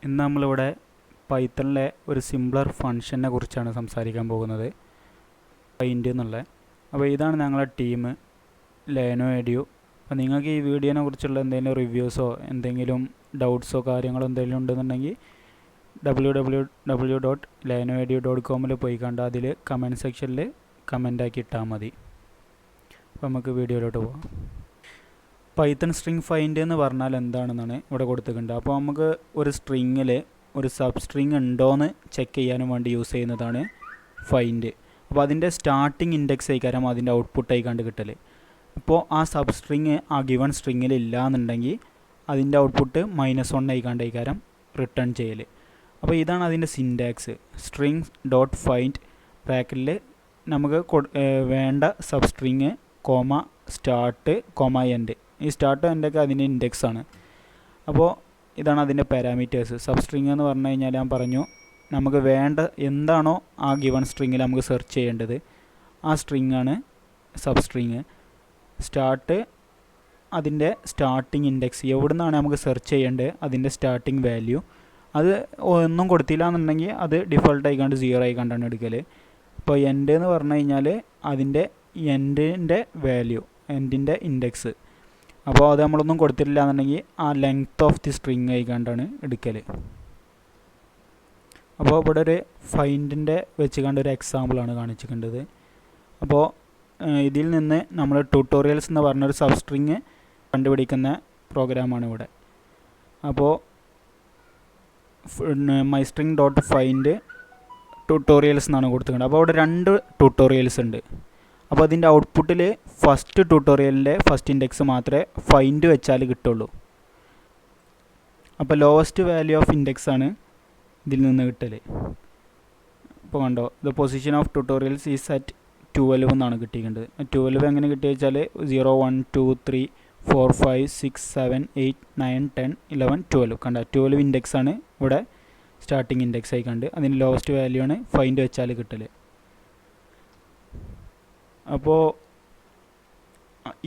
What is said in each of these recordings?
ഇന്ന് നമ്മളിവിടെ പൈത്തണിലെ ഒരു സിംപ്ലർ ഫങ്ഷനെ കുറിച്ചാണ് സംസാരിക്കാൻ പോകുന്നത്. ഫൈൻഡ് എന്നുള്ള. അപ്പോൾ ഇതാണ് ഞങ്ങളുടെ ടീം ലേനോ എഡ്യൂ. അപ്പോൾ നിങ്ങൾക്ക് ഈ വീഡിയോനെ കുറിച്ചുള്ള എന്തെങ്കിലും റിവ്യൂസോ എന്തെങ്കിലും ഡൗട്ട്സോ കാര്യങ്ങളോ എന്തെങ്കിലും ഉണ്ടെന്നുണ്ടെങ്കിൽ www.lenoedu.com പോയി കണ്ട് അതിൽ കമൻറ്റ് സെക്ഷനിൽ കമൻ്റാക്കി ഇട്ടാൽ മതി. അപ്പോൾ നമുക്ക് വീഡിയോയിലോട്ട് പോകാം. പൈത്തൺ സ്ട്രിങ് ഫൈൻഡ് എന്ന് പറഞ്ഞാൽ എന്താണെന്നാണ് ഇവിടെ കൊടുത്തിട്ടുണ്ട്. അപ്പോൾ നമുക്ക് ഒരു സ്ട്രിങ്ങിൽ ഒരു സബ് സ്ട്രിങ് ഉണ്ടോയെന്ന് ചെക്ക് ചെയ്യാനും വേണ്ടി യൂസ് ചെയ്യുന്നതാണ് ഫൈൻഡ്. അപ്പോൾ അതിൻ്റെ സ്റ്റാർട്ടിങ് ഇൻഡെക്സ് ആയിക്കാരം അതിൻ്റെ ഔട്ട്പുട്ട് ആയിക്കാണ്ട് കിട്ടൽ. ഇപ്പോൾ ആ സബ് സ്ട്രിങ് ആ ഗിവൺ സ്ട്രിങ്ങിൽ ഇല്ല എന്നുണ്ടെങ്കിൽ അതിൻ്റെ ഔട്ട്പുട്ട് -1 ആയിക്കാണ്ട് ആയിക്കാരം റിട്ടേൺ ചെയ്യൽ. അപ്പോൾ ഇതാണ് അതിൻ്റെ സിൻറ്റാക്സ്. സ്ട്രിങ് ഡോട്ട് ഫൈൻഡ് ബ്രാക്കറ്റിൽ നമുക്ക് വേണ്ട sub string comma start comma end. ഈ സ്റ്റാർട്ട് എൻഡൊക്കെ അതിൻ്റെ ഇൻഡെക്സ് ആണ്. അപ്പോൾ ഇതാണ് അതിൻ്റെ പാരാമീറ്റേഴ്സ്. സബ് സ്ട്രിങ് എന്ന് പറഞ്ഞു കഴിഞ്ഞാൽ ഞാൻ പറഞ്ഞു നമുക്ക് വേണ്ട എന്താണോ ആ ഗിവൺ സ്ട്രിങ്ങിൽ നമുക്ക് സെർച്ച് ചെയ്യേണ്ടത് ആ സ്ട്രിങ് ആണ് സബ് സ്ട്രിങ്. സ്റ്റാർട്ട് അതിൻ്റെ സ്റ്റാർട്ടിങ് ഇൻഡെക്സ്, എവിടെ നിന്നാണ് നമുക്ക് സെർച്ച് ചെയ്യേണ്ടത് അതിൻ്റെ സ്റ്റാർട്ടിങ് വാല്യൂ. അത് ഒന്നും കൊടുത്തില്ല എന്നുണ്ടെങ്കിൽ അത് ഡിഫോൾട്ട് ആയിക്കാണ്ട് 0 ആയിക്കാണ്ടാണ് എടുക്കൽ. ഇപ്പോൾ എൻഡ് എന്ന് പറഞ്ഞു കഴിഞ്ഞാൽ അതിൻ്റെ എൻഡിൻ്റെ വാല്യൂ, എൻഡിൻ്റെ ഇൻഡെക്സ്. അപ്പോൾ അത് നമ്മളൊന്നും കൊടുത്തിട്ടില്ല എന്നുണ്ടെങ്കിൽ ആ ലെങ്ത് ഓഫ് ദി സ്ട്രിങ് ആയിക്കാണ്ടാണ് എടുക്കൽ. അപ്പോൾ ഇവിടെ ഒരു ഫൈൻഡിൻ്റെ വെച്ച് കണ്ട ഒരു എക്സാമ്പിളാണ് കാണിച്ചിട്ടുള്ളത്. അപ്പോൾ ഇതിൽ നിന്ന് നമ്മൾ ട്യൂട്ടോറിയൽസ് എന്ന് പറഞ്ഞൊരു സബ് സ്ട്രിങ് കണ്ടുപിടിക്കുന്ന പ്രോഗ്രാമാണ് ഇവിടെ. അപ്പോൾ മൈസ്ട്രിങ് ഡോട്ട് ഫൈൻഡ് ട്യൂട്ടോറിയൽസ് എന്നാണ് കൊടുത്തിട്ടുണ്ട്. അപ്പോൾ അവിടെ 2 ട്യൂട്ടോറിയൽസ് ഉണ്ട്. അപ്പോൾ അതിൻ്റെ ഔട്ട്പുട്ടിൽ ഫസ്റ്റ് ട്യൂട്ടോറിയലിൻ്റെ ഫസ്റ്റ് ഇൻഡെക്സ് മാത്രമേ ഫൈൻഡ് വെച്ചാൽ കിട്ടുള്ളൂ. അപ്പോൾ ലോവസ്റ്റ് വാല്യൂ ഓഫ് ഇൻഡെക്സ് ആണ് ഇതിൽ നിന്ന് കിട്ടൽ. ഇപ്പോൾ കണ്ടോ, the position of tutorials is at 12 എന്നാണ് കിട്ടിയിട്ടുണ്ട്. 12 എങ്ങനെ കിട്ടിയെന്ന് വെച്ചാൽ 0 1 2 3 4 5 6 7 8 9 10 11 12 കണ്ട 12 ഇൻഡെക്സ് ആണ് ഇവിടെ സ്റ്റാർട്ടിങ് ഇൻഡെക്സ് ആയി കണ്ട് അതിന് ലോവസ്റ്റ് വാല്യൂ ആണ് ഫൈൻഡ് വെച്ചാൽ കിട്ടൽ. അപ്പോൾ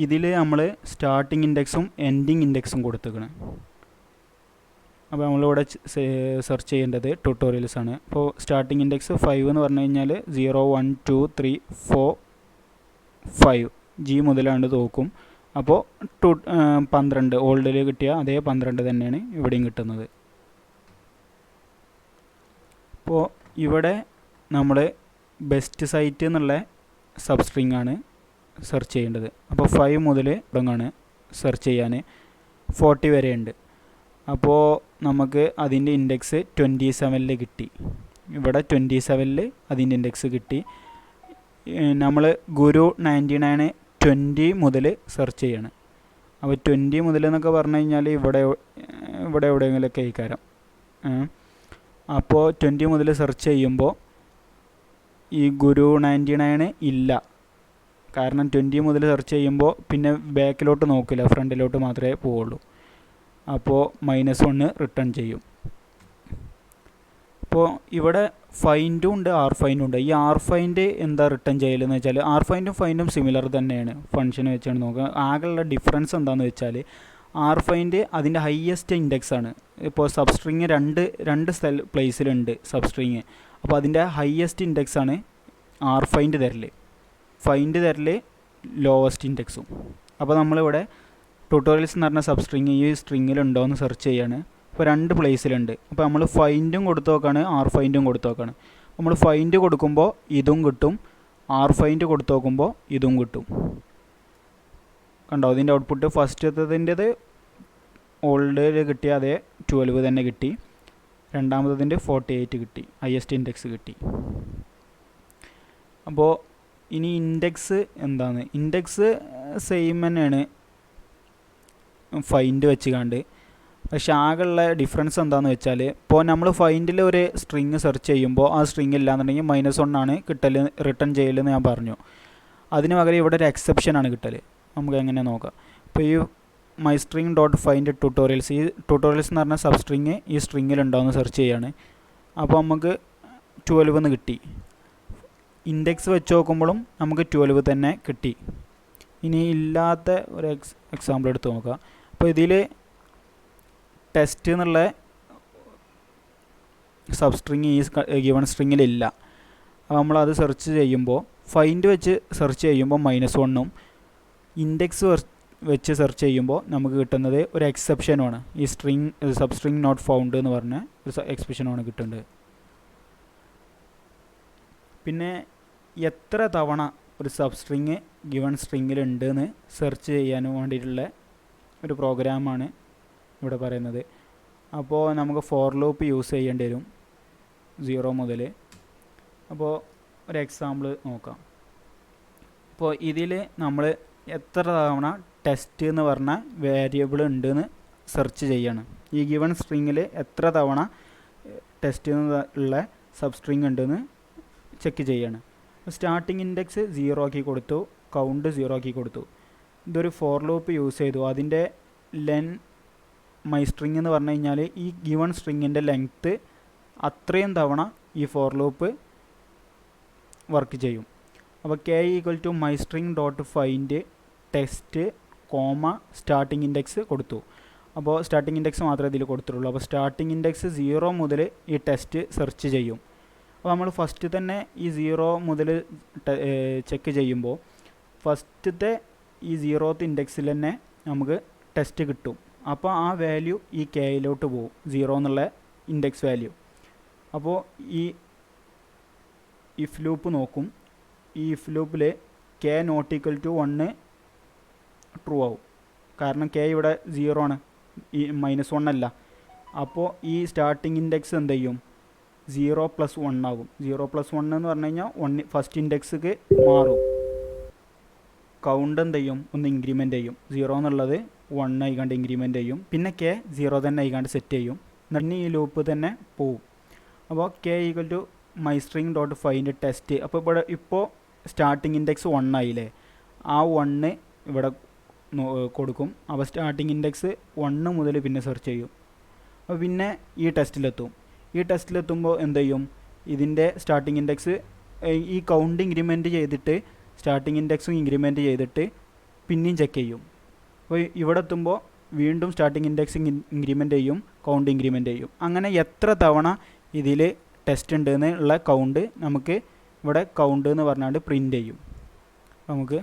ഇതിൽ നമ്മൾ സ്റ്റാർട്ടിങ് ഇൻഡെക്സും എൻഡിങ് ഇൻഡെക്സും കൊടുത്തേക്കണം. അപ്പോൾ നമ്മളിവിടെ സെർച്ച് ചെയ്യേണ്ടത് ട്യൂട്ടോറിയൽസ് ആണ്. അപ്പോൾ സ്റ്റാർട്ടിങ് ഇൻഡെക്സ് 5 എന്ന് പറഞ്ഞു കഴിഞ്ഞാൽ 0 1 2 3 4 5 G മുതലാണ്ട് നോക്കും. അപ്പോൾ 12 ഓൾഡിൽ കിട്ടിയ അതേ 12 തന്നെയാണ് ഇവിടെയും കിട്ടുന്നത്. അപ്പോൾ ഇവിടെ നമ്മൾ ബെസ്റ്റ് സൈറ്റ് എന്നുള്ള സബ് സ്ട്രിങ് ആണ് സെർച്ച് ചെയ്യേണ്ടത്. അപ്പോൾ 5 മുതൽ തുടങ്ങാണ് സെർച്ച് ചെയ്യാൻ, 40 വരെ ഉണ്ട്. അപ്പോൾ നമുക്ക് അതിൻ്റെ ഇൻഡെക്സ് 27 കിട്ടി. ഇവിടെ 27 അതിൻ്റെ ഇൻഡെക്സ് കിട്ടി. നമ്മൾ ഗുരു 99 20 മുതൽ സെർച്ച് ചെയ്യണം. അപ്പോൾ 20 മുതൽ എന്നൊക്കെ പറഞ്ഞു കഴിഞ്ഞാൽ ഇവിടെ എവിടെയെങ്കിലുമൊക്കെ ആയിക്കാരം. അപ്പോൾ 20 മുതൽ സെർച്ച് ചെയ്യുമ്പോൾ ഈ ഗുരു 99 ഇല്ല. കാരണം 20 മുതൽ സെർച്ച് ചെയ്യുമ്പോൾ പിന്നെ ബാക്കിലോട്ട് നോക്കില്ല, ഫ്രണ്ടിലോട്ട് മാത്രമേ പോവുള്ളൂ. അപ്പോൾ -1 റിട്ടേൺ ചെയ്യും. അപ്പോൾ ഇവിടെ ഫൈൻഡും ഉണ്ട് ആർ ഫൈൻഡും ഉണ്ട്. ഈ ആർ ഫൈൻഡ് എന്താ റിട്ടേൺ ചെയ്യലെന്ന് വെച്ചാൽ ആർ ഫൈൻഡും ഫൈൻഡും സിമിലർ തന്നെയാണ് ഫംഗ്ഷനെ വെച്ചാണ് നോക്കുക. ആകെയുള്ള ഡിഫറൻസ് എന്താണെന്ന് വെച്ചാൽ ആർ ഫൈൻഡ് അതിൻ്റെ ഹയ്യസ്റ്റ് ഇൻഡെക്സ് ആണ്. ഇപ്പോൾ സബ് സ്ട്രിങ് രണ്ട് പ്ലേസിലുണ്ട് സബ് സ്ട്രിങ്. അപ്പോൾ അതിൻ്റെ ഹയ്യസ്റ്റ് ഇൻഡെക്സ് ആണ് ആർ ഫൈൻഡ് തരൽ ലോവസ്റ്റ് ഇൻഡെക്സും. അപ്പോൾ നമ്മളിവിടെ ട്യൂട്ടോറിയൽസ് എന്ന് പറഞ്ഞ സബ് സ്ട്രിങ് ഈ സ്ട്രിങ്ങിലുണ്ടോ എന്ന് സെർച്ച് ചെയ്യാണ്. ഇപ്പോൾ 2 പ്ലേസിലുണ്ട്. അപ്പോൾ നമ്മൾ ഫൈൻഡും കൊടുത്തു നോക്കാണ്, ആർ ഫൈൻഡും കൊടുത്തു നോക്കാണ്. നമ്മൾ ഫൈൻഡ് കൊടുക്കുമ്പോൾ ഇതും കിട്ടും, ആർ ഫൈൻഡ് കൊടുത്തു നോക്കുമ്പോൾ ഇതും കിട്ടും. കണ്ടോ, ഇതിൻ്റെ ഔട്ട്പുട്ട് ഫസ്റ്റത്തേതിൻ്റെത് ഓൾഡിൽ കിട്ടിയ അതേ 12 തന്നെ കിട്ടി. രണ്ടാമത്തതിൻ്റെ 48 കിട്ടി, ഹയസ്റ്റ് ഇൻഡെക്സ് കിട്ടി. അപ്പോൾ ഇനി ഇൻഡെക്സ് എന്താണ്? ഇൻഡെക്സ് സെയിം തന്നെയാണ് ഫൈൻഡ് വെച്ച് കണ്ട്. പക്ഷേ ആകെയുള്ള ഡിഫറൻസ് എന്താണെന്ന് വെച്ചാൽ ഇപ്പോൾ നമ്മൾ ഫൈൻഡിൽ ഒരു സ്ട്രിങ് സെർച്ച് ചെയ്യുമ്പോൾ ആ സ്ട്രിങ് ഇല്ലാന്നുണ്ടെങ്കിൽ -1 ആണ് കിട്ടൽ, റിട്ടേൺ ചെയ്യലെന്ന് ഞാൻ പറഞ്ഞു. അതിന് പകരം ഇവിടെ ഒരു എക്സെപ്ഷനാണ് കിട്ടൽ. നമുക്ക് എങ്ങനെ നോക്കാം. ഇപ്പോൾ ഈ മൈസ്ട്രിങ് ഡോട്ട് ഫൈൻഡ് ട്യൂട്ടോറിയൽസ്, ഈ ട്യൂട്ടോറിയൽസ് എന്ന് പറഞ്ഞാൽ സബ് സ്ട്രിങ് ഈ സ്ട്രിങ്ങിലുണ്ടാവുമെന്ന് സെർച്ച് ചെയ്യാണ്. അപ്പോൾ നമുക്ക് 12 എന്ന് കിട്ടി. ഇൻഡെക്സ് വെച്ച് നോക്കുമ്പോഴും നമുക്ക് 12 തന്നെ കിട്ടി. ഇനി ഇല്ലാത്ത ഒരു എക്സാമ്പിൾ എടുത്ത് നോക്കാം. അപ്പോൾ ഇതിൽ ടെസ്റ്റ് എന്നുള്ള സബ് സ്ട്രിങ് ഈ ഗിവൺ സ്ട്രിങ്ങിലില്ല. അപ്പോൾ നമ്മളത് സെർച്ച് ചെയ്യുമ്പോൾ ഫൈൻഡ് വെച്ച് സെർച്ച് ചെയ്യുമ്പോൾ -1ഉം ഇൻഡെക്സ് വെച്ച് സെർച്ച് ചെയ്യുമ്പോൾ നമുക്ക് കിട്ടുന്നത് ഒരു എക്സെപ്ഷനുമാണ്. ഈ സബ് സ്ട്രിങ് നോട്ട് ഫൗണ്ട് എന്ന് പറഞ്ഞ ഒരു എക്സെപ്ഷനുമാണ് കിട്ടുന്നത്. പിന്നെ എത്ര തവണ ഒരു സബ് സ്ട്രിങ് ഗിവൺ സ്ട്രിങ്ങിലുണ്ട് എന്ന് സെർച്ച് ചെയ്യാൻ വേണ്ടിയിട്ടുള്ള ഒരു പ്രോഗ്രാമാണ് ഇവിടെ പറയുന്നത്. അപ്പോൾ നമുക്ക് ഫോർ ലൂപ്പ് യൂസ് ചെയ്യേണ്ടി വരും 0 മുതൽ. അപ്പോൾ ഒരു എക്സാമ്പിൾ നോക്കാം. അപ്പോൾ ഇതിൽ നമ്മൾ എത്ര തവണ ടെസ്റ്റ് എന്ന് പറഞ്ഞ വേരിയബിൾ ഉണ്ടെന്ന് സെർച്ച് ചെയ്യാണ്. ഈ ഗിവൺ സ്ട്രിങ്ങിൽ എത്ര തവണ ടെസ്റ്റ് ഉള്ള സബ് സ്ട്രിങ് ഉണ്ടെന്ന് ചെക്ക് ചെയ്യാണ്. സ്റ്റാർട്ടിങ് ഇൻഡെക്സ് 0 ആക്കി കൊടുത്തു, കൗണ്ട് 0 ആക്കി കൊടുത്തു. ഇതൊരു ഫോർ ലൂപ്പ് യൂസ് ചെയ്തു. അതിൻ്റെ മൈ സ്ട്രിങ് എന്ന് പറഞ്ഞു കഴിഞ്ഞാൽ ഈ ഗിവൺ സ്ട്രിങ്ങിൻ്റെ ലെങ്ത്ത് അത്രയും തവണ ഈ ഫോർ ലൂപ്പ് വർക്ക് ചെയ്യും. അപ്പോൾ k = mystring.find test starting index കൊടുത്തു. അപ്പോൾ സ്റ്റാർട്ടിങ് ഇൻഡെക്സ് മാത്രമേ ഇതിൽ കൊടുത്തിട്ടുള്ളൂ. അപ്പോൾ സ്റ്റാർട്ടിങ് ഇൻഡെക്സ് 0 മുതൽ ഈ ടെസ്റ്റ് സെർച്ച് ചെയ്യും. അപ്പോൾ നമ്മൾ ഫസ്റ്റ് തന്നെ ഈ 0 മുതൽ ചെക്ക് ചെയ്യുമ്പോൾ ഫസ്റ്റത്തെ ഈ 0th ഇൻഡെക്സിൽ തന്നെ നമുക്ക് ടെസ്റ്റ് കിട്ടും. അപ്പോൾ ആ വാല്യൂ ഈ കെയിലോട്ട് പോകും, 0 എന്നുള്ള ഇൻഡെക്സ് വാല്യൂ. അപ്പോൾ ഈ ഇഫ് ലൂപ്പ് നോക്കും. ഈ ഇഫ് ലൂപ്പിൽ k ≠ 1 ട്രൂ ആവും. കാരണം k ഇവിടെ 0 ആണ്, ഈ -1 അല്ല. അപ്പോൾ ഈ സ്റ്റാർട്ടിങ് ഇൻഡെക്സ് എന്ത് ചെയ്യും? 0 + 1 ആകും. 0 + 1 എന്ന് പറഞ്ഞു കഴിഞ്ഞാൽ ഫസ്റ്റ് ഇൻഡെക്സ്ക്ക് മാറും. കൗണ്ട് എന്ത് ചെയ്യും? ഒന്ന് ഇൻക്രിമെൻ്റ് ചെയ്യും. 0 എന്നുള്ളത് 1 ആയിക്കാണ്ട് ഇൻക്രിമെൻ്റ് ചെയ്യും. പിന്നെ k 0 തന്നെ ആയിക്കാണ്ട് സെറ്റ് ചെയ്യും. എന്നിട്ട് ഈ ലൂപ്പ് തന്നെ പോവും. അപ്പോൾ k = mystring.find ടെസ്റ്റ്. അപ്പോൾ ഇപ്പോൾ സ്റ്റാർട്ടിങ് ഇൻഡെക്സ് 1 ആയില്ലേ, ആ 1 ഇവിടെ കൊടുക്കും. അപ്പോൾ സ്റ്റാർട്ടിങ് ഇൻഡെക്സ് 1 മുതൽ പിന്നെ സെർച്ച് ചെയ്യും. അപ്പോൾ പിന്നെ ഈ ടെസ്റ്റിലെത്തും. ഈ ടെസ്റ്റിലെത്തുമ്പോൾ എന്ത് ചെയ്യും? ഇതിൻ്റെ സ്റ്റാർട്ടിങ് ഇൻഡെക്സ് ഈ കൗണ്ട് ഇൻക്രിമെൻറ്റ് ചെയ്തിട്ട് സ്റ്റാർട്ടിങ് ഇൻഡെക്സും ഇൻക്രിമെൻറ്റ് ചെയ്തിട്ട് പിന്നെയും ചെക്ക് ചെയ്യും. അപ്പോൾ ഇവിടെ എത്തുമ്പോൾ വീണ്ടും സ്റ്റാർട്ടിങ് ഇൻഡെക്സ് ഇൻക്രിമെൻറ്റ് ചെയ്യും, കൗണ്ട് ഇൻക്രിമെൻറ്റ് ചെയ്യും. അങ്ങനെ എത്ര തവണ ഇതിൽ ടെസ്റ്റ് ഉണ്ടെന്ന് ഉള്ള കൗണ്ട് നമുക്ക് ഇവിടെ കൗണ്ട് എന്ന് പറഞ്ഞാൽ പ്രിൻ്റ് ചെയ്യും. നമുക്ക്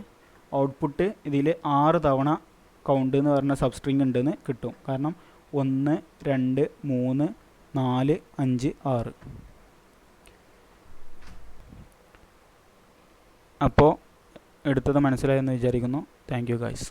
ഔട്ട്പുട്ട് ഇതിൽ 6 തവണ കൗണ്ട് എന്ന് പറഞ്ഞ സബ്സ്ട്രിങ് ഉണ്ടെന്ന് കിട്ടും. കാരണം 1 2 3 4 5 6. അപ്പോൾ എടുത്തത് മനസ്സിലായെന്ന് വിചാരിക്കുന്നു. Thank you guys.